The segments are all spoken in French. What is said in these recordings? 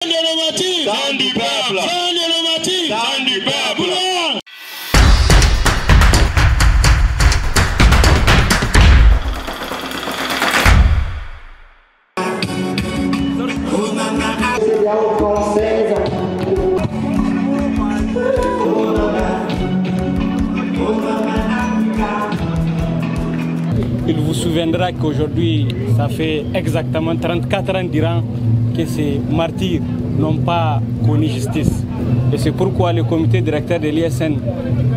Sang du peuple. Sang du peuple. Il vous souviendra qu'aujourd'hui, ça fait exactement 34 ans d'Iran que ces martyrs n'ont pas connu justice. Et c'est pourquoi le comité directeur de l'ISN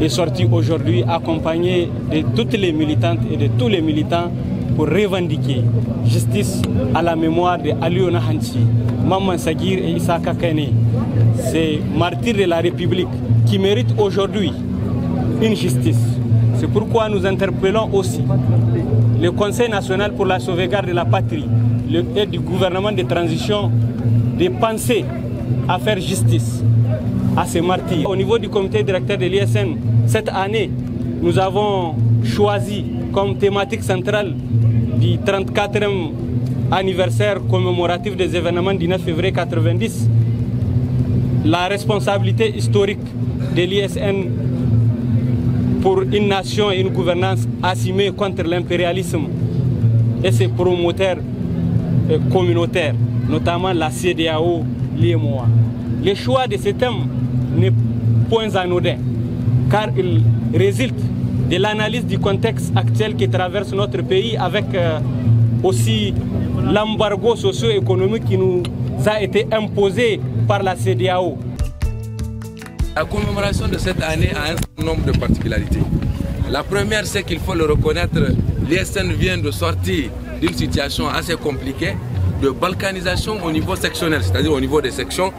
est sorti aujourd'hui accompagné de toutes les militantes et de tous les militants pour revendiquer justice à la mémoire de Aliona Hanchi, Maman Sagir et Issa Kakane, ces martyrs de la République qui méritent aujourd'hui une justice. C'est pourquoi nous interpellons aussi le Conseil national pour la sauvegarde de la patrie et du gouvernement de transition de penser à faire justice à ces martyrs. Au niveau du comité directeur de l'ISN, cette année, nous avons choisi comme thématique centrale du 34e anniversaire commémoratif des événements du 9 février 1990 la responsabilité historique de l'ISN pour une nation et une gouvernance assumée contre l'impérialisme et ses promoteurs communautaires, notamment la CEDEAO, l'UEMOA. Le choix de ce thème n'est point anodin, car il résulte de l'analyse du contexte actuel qui traverse notre pays avec aussi l'embargo socio-économique qui nous a été imposé par la CEDEAO. La commémoration de cette année a un certain nombre de particularités. La première, c'est qu'il faut le reconnaître, l'ISN vient de sortir d'une situation assez compliquée de balkanisation au niveau sectionnel, c'est-à-dire au niveau des sections,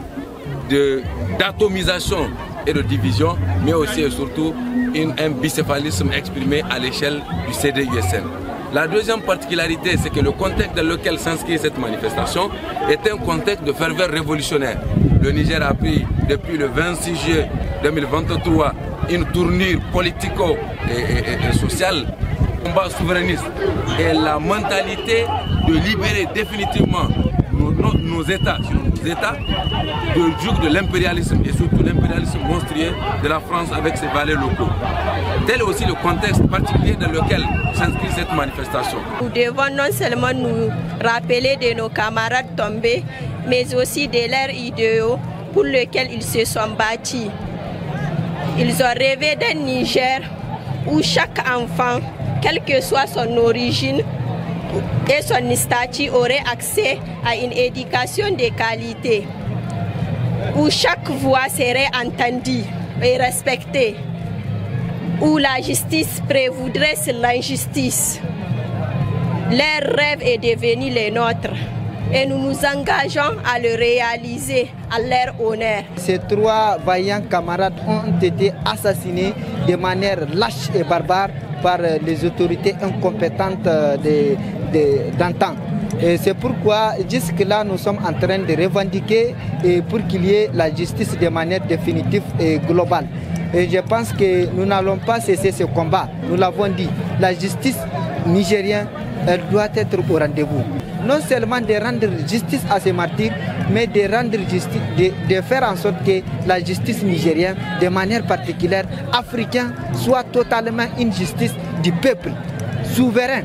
d'atomisation et de division, mais aussi et surtout un bicéphalisme exprimé à l'échelle du CDUSN. La deuxième particularité, c'est que le contexte dans lequel s'inscrit cette manifestation est un contexte de ferveur révolutionnaire. Le Niger a pris depuis le 26 juillet 2023 une tournure politico et sociale, combat souverainiste et la mentalité de libérer définitivement nos États du joug de l'impérialisme et surtout l'impérialisme monstrueux de la France avec ses valeurs locaux. Tel est aussi le contexte particulier dans lequel s'inscrit cette manifestation. Nous devons non seulement nous rappeler de nos camarades tombés, mais aussi de leurs idéaux pour lesquels ils se sont bâtis. Ils ont rêvé d'un Niger où chaque enfant, quelle que soit son origine et son statut, aurait accès à une éducation de qualité, où chaque voix serait entendue et respectée, où la justice prévaudrait sur l'injustice. Leur rêve est devenu le nôtre et nous nous engageons à le réaliser à leur honneur. Ces trois vaillants camarades ont été assassinés de manière lâche et barbare par les autorités incompétentes d'antan. C'est pourquoi jusque-là nous sommes en train de revendiquer pour qu'il y ait la justice de manière définitive et globale. Et je pense que nous n'allons pas cesser ce combat. Nous l'avons dit, la justice nigérienne, elle doit être au rendez-vous. Non seulement de rendre justice à ces martyrs, mais de rendre justice, de faire en sorte que la justice nigérienne, de manière particulière africaine, soit totalement une justice du peuple, souverain.